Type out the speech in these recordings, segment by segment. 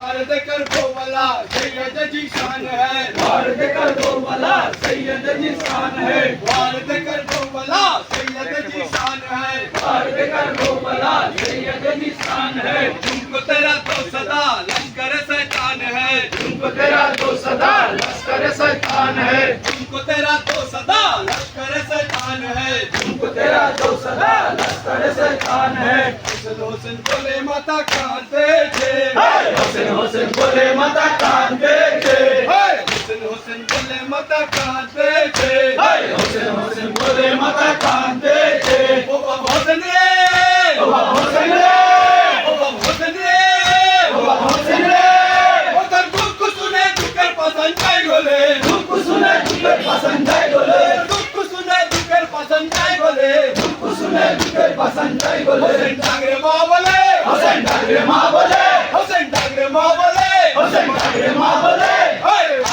भारत कर दो वाला सैयद जी शान है। भारत कर दो वाला सैयद जी शान है। भारत कर दो वाला सैयद जी शान है। भारत कर दो वाला सैयद जी शान है। तुमको तेरा तो सदा लश्कर शैतान है। तुमको तेरा तो सदा लश्कर शैतान है। तुमको तेरा तो सदा लश्कर शैतान है। तुमको तेरा तो सदा लश्कर शैतान है। हुसैन हुसैन बोले माता कांते थे। हुसैन हुसैन बोले माता कांते थे। हुसैन हुसैन बोले माता कांते थे। हुसैन हुसैन बोले माता कांते थे। ओ बाबा हुसैन रे, ओ बाबा हुसैन रे, ओ बाबा हुसैन रे, ओ बाबा हुसैन रे। ओ तर दुख सुने दुकर पसंद जाय गोले। दुख सुने दुकर पसंद जाय गोले। दुख सुने दुकर पसंद जाय गोले। दुख सुने दुकर पसंद जाय गोले। हुसैन डांगरे माँ बोले, हुसैन डांगरे माँ बोले। हुसैन डांगरे माँ बोले, हुसैन डांगरे माँ बोले।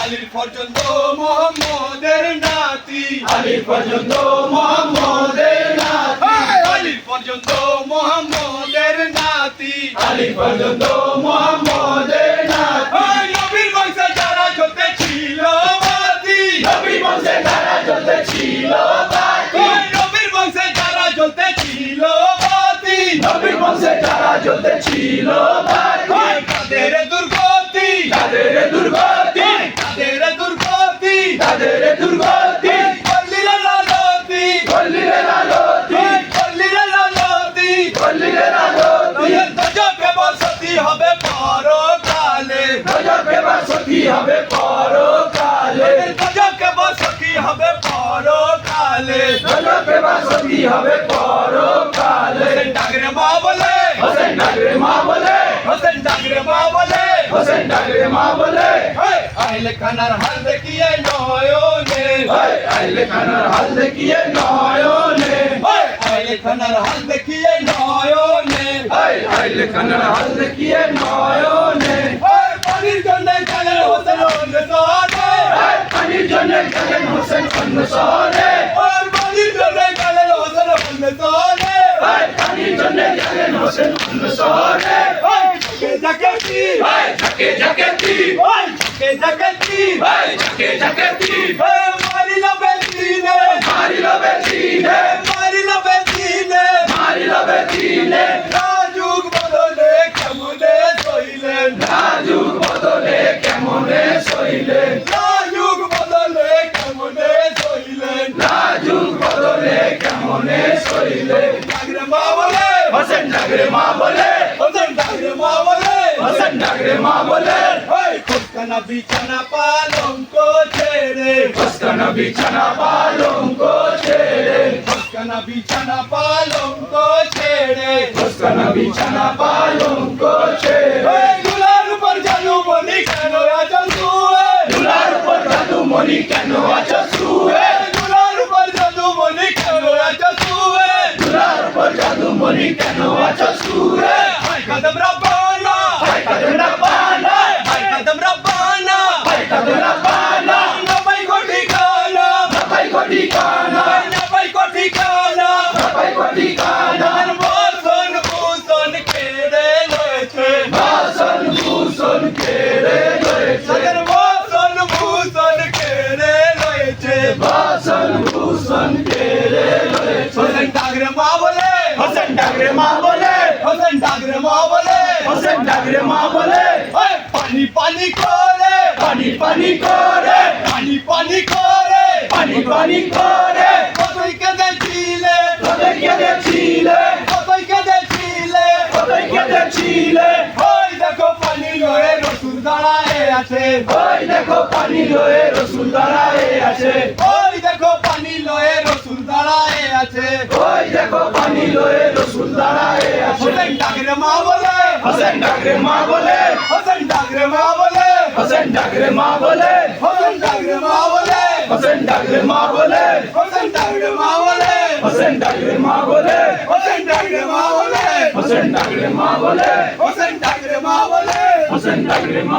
আলীর পর্যন্ত মোহাম্মদের নাতি। আলী পর্যন্ত মোহাম্মদের নাতি। আলীর পর্যন্ত মোহাম্মদের নাতি। আলী পর্যন্ত মোহাম্মদের নাতি। নবীর বংশে যারা চলতে ছিল বাতি। নবী বংশে যারা চলতে ছিল বাতি। নবীর বংশে যারা চলতে ছিল বাতি। নবী বংশে যারা চলতে ছিল বাতি। তাদের দুর্গতি, তাদের দুর্গতি, তাদের দুর্গতি, তাদের দুর্গতি। পল্লীরে লালতি, পল্লীরে লালতি, পল্লীরে লালতি। পল্লীরে লালতি। গজবে বসতি হবে পরকালে। গজবে বাসতি হবে পরকালে। গজবে বসতি হবে পরকালে। গজবে বাসতি হবে পরকালে। হোসেন ডাগরে মা বলে, হোসেন ডাগরে মা বলে। হোসেন ডাগরে মা বলে, হোসেন ডাগরে মা বলে। আইলে খানার হাল দেখিয়ে নয়নে। আইলে খানার হাল দেখিয়ে নয়নে। আইলে খানার হাল দেখিয়ে নয়নে। আইলে খানার হাল দেখিয়ে নয়নে। পানির জন্য গেলেন হোসেন অন্য শহরে। পানির জন্য গেলেন হোসেন অন্য শহরে। পানির জন্য গেলেন হোসেন অন্য শহরে। পানির জন্য গেলেন হোসেন অন্য শহরে। জাকেতি, ঝাঁকে ঝাঁকে তীর, জাকেতি, ঝাঁকে ঝাঁকে তীর। মারিল বেদিনে, মারিল বেদিনে, মারিল বেদিনে। মারিল বেদিনে। যুগ বদলে কেমনে সইলেন। যুগ বদলে কেমনে সইলেন। যুগ বদলে কেমনে সইলেন। যুগ বদলে কেমনে সইলেন। ডাগরে মা বলে, হোসেন ডাগরে মা বলে। হোসেন ডাগরে মা বলে। হোসেন ডাগরে মা বলে। খোসকানা বিছানা পালঙ্ক ছেড়ে। খোসকানা বিছানা পালঙ্ক ছেড়ে। খোসকানা বিছানা পালঙ্ক ছেড়ে। খোসকানা বিছানা পালঙ্ক ছেড়ে। দুলার উপর জানু বলি কেন আছো শুয়ে। দুলার উপর জাদু মনি কেন আছো শুয়ে। দুলার উপর জানু বলি কেন আছো শুয়ে। দুলার উপর জাদু মনি কেন আছো শুয়ে। হায় কদম রব্বানা, হায় কাদম রাব্বানা, হায় কদম রব্বানা। হায় কাদম রাব্বানা। নবাই কোটি কানা, নবাই কোটি কানা, নবাই কোটি কানা। নবাই কোটি কানা। বসন ভূষণ কেড়ে লয়েছে। বাসন ভূষণ কেড়ে লয়েছে। বসন ভূষণ কেড়ে লয়েছে। বাসন ভূষণ কেড়ে লয়েছে। হোসেন ডাগরে মা বলে, হোসেন ডাগরে মা বলে। হোসেন ডাগরে মা বলে। হোসেন ডাগরে মা বলে। পানি পানি করে, পানি পানি করে, পানি পানি করে। পানি পানি করে। কতই কেঁদেছিলে, কতই কেঁদেছিলে, কতই কেঁদেছিলে। কতই কেঁদেছিলে। ওই দেখো পানি লয়ে রসুল দাঁড়ায়ে আছে। ওই দেখো পানি লয়ে রসুল দাঁড়ায়ে আছে। ওই দেখো পানি লয়ে রসুল দাঁড়ায়ে আছে। ওই দেখো পানি লয়ে রসুল দাঁড়ায়ে আছে। হোসেন ডাগরে মা বলে, হোসেন ডাগরে মা বলে। হোসেন ডাগরে মা বলে। হোসেন ডাগরে মা বলে। হোসেন ডাগরে মা বলে। হোসেন ডাগরে মা বলে। হোসেন ডাগরে মা বলে। হোসেন ডাগরে মা বলে। হোসেন ডাগরে মা বলে। হোসেন ডাগরে মা বলে। হোসেন ডাগরে মা বলে। হোসেন ডাগরে মা